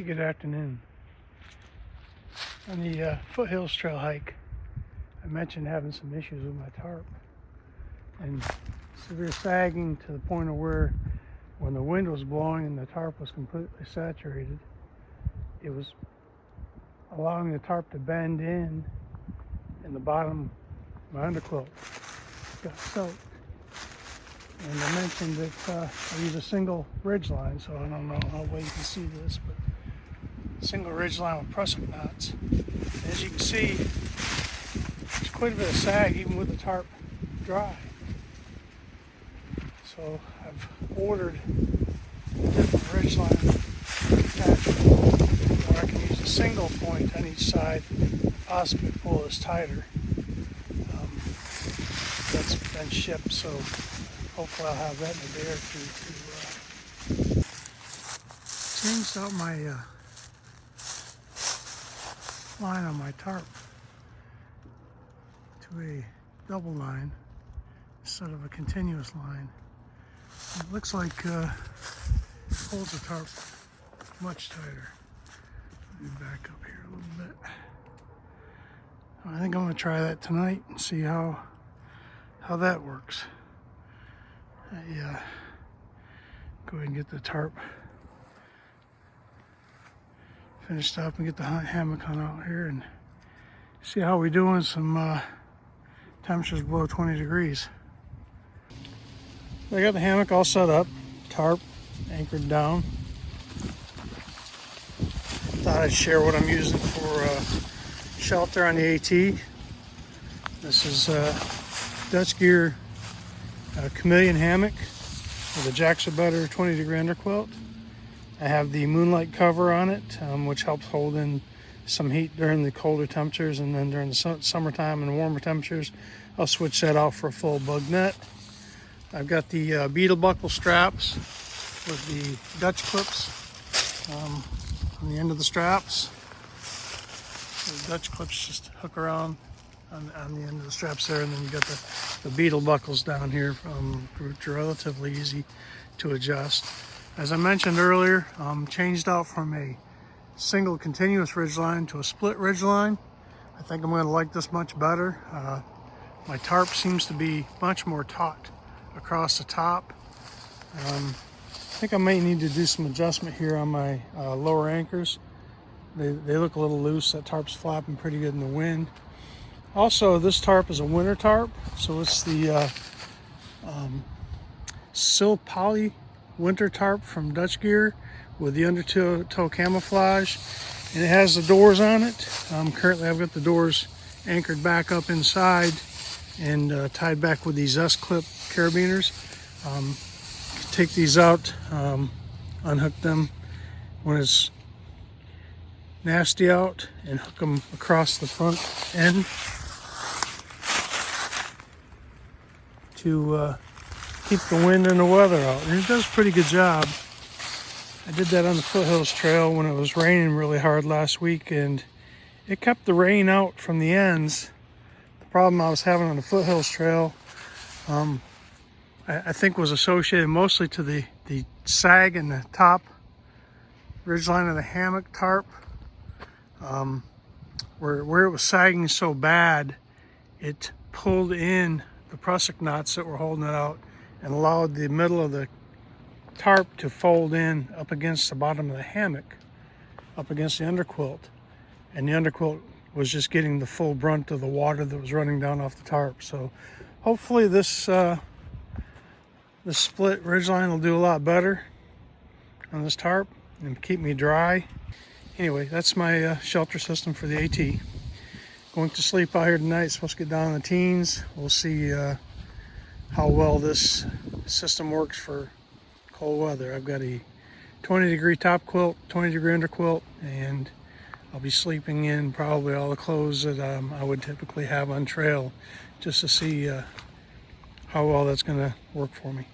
good afternoon. On the foothills trail hike, I mentioned having some issues with my tarp and severe sagging to the point of where when the wind was blowing and the tarp was completely saturated, it was allowing the tarp to bend in, and the bottom of my underquilt got soaked. And I mentioned that I use a single ridge line, so I don't know how well you can see this, but single ridge line with prusik knots. As you can see, there's quite a bit of sag even with the tarp dry. So I've ordered a different ridge line attachment where I can use a single point on each side, possibly pull this tighter. That's been shipped, so hopefully I'll have that in a day or two to changed out my line on my tarp to a double line instead of a continuous line. It looks like it holds the tarp much tighter. Let me back up here a little bit. I think I'm going to try that tonight and see how that works. Go ahead and get the tarp finished up and get the hammock on out here and see how we do in some temperatures below 20 degrees. I got the hammock all set up, tarp anchored down. Thought I'd share what I'm using for shelter on the AT. This is Dutch Gear chameleon hammock with a Jackson Butter 20 degree underquilt. I have the moonlight cover on it, which helps hold in some heat during the colder temperatures, and then during the summertime and warmer temperatures, I'll switch that out for a full bug net. I've got the beetle buckle straps with the Dutch clips on the end of the straps. The Dutch clips just hook around on the end of the straps there, and then you got the beetle buckles down here, which are relatively easy to adjust. As I mentioned earlier, changed out from a single continuous ridgeline to a split ridgeline. I think I'm going to like this much better. My tarp seems to be much more taut across the top. I think I may need to do some adjustment here on my lower anchors. They look a little loose. That tarp's flapping pretty good in the wind. Also, this tarp is a winter tarp, so it's the Sil Poly winter tarp from Dutch Gear with the undertow camouflage, and it has the doors on it. Currently I've got the doors anchored back up inside and tied back with these S-clip carabiners. Take these out, unhook them when it's nasty out, and hook them across the front end to keep the wind and the weather out. And it does a pretty good job. I did that on the foothills trail when it was raining really hard last week, and it kept the rain out from the ends. The problem I was having on the foothills trail, I think was associated mostly to the sag in the top ridgeline of the hammock tarp. Where it was sagging so bad, it pulled in the prusik knots that were holding it out and allowed the middle of the tarp to fold in up against the bottom of the hammock, up against the underquilt. And the underquilt was just getting the full brunt of the water that was running down off the tarp. So hopefully this split ridgeline will do a lot better on this tarp and keep me dry. Anyway, that's my shelter system for the AT. Going to sleep out here tonight. Supposed to get down in the teens. We'll see how well this system works for cold weather. I've got a 20 degree top quilt, 20 degree underquilt, and I'll be sleeping in probably all the clothes that I would typically have on trail, just to see how well that's going to work for me.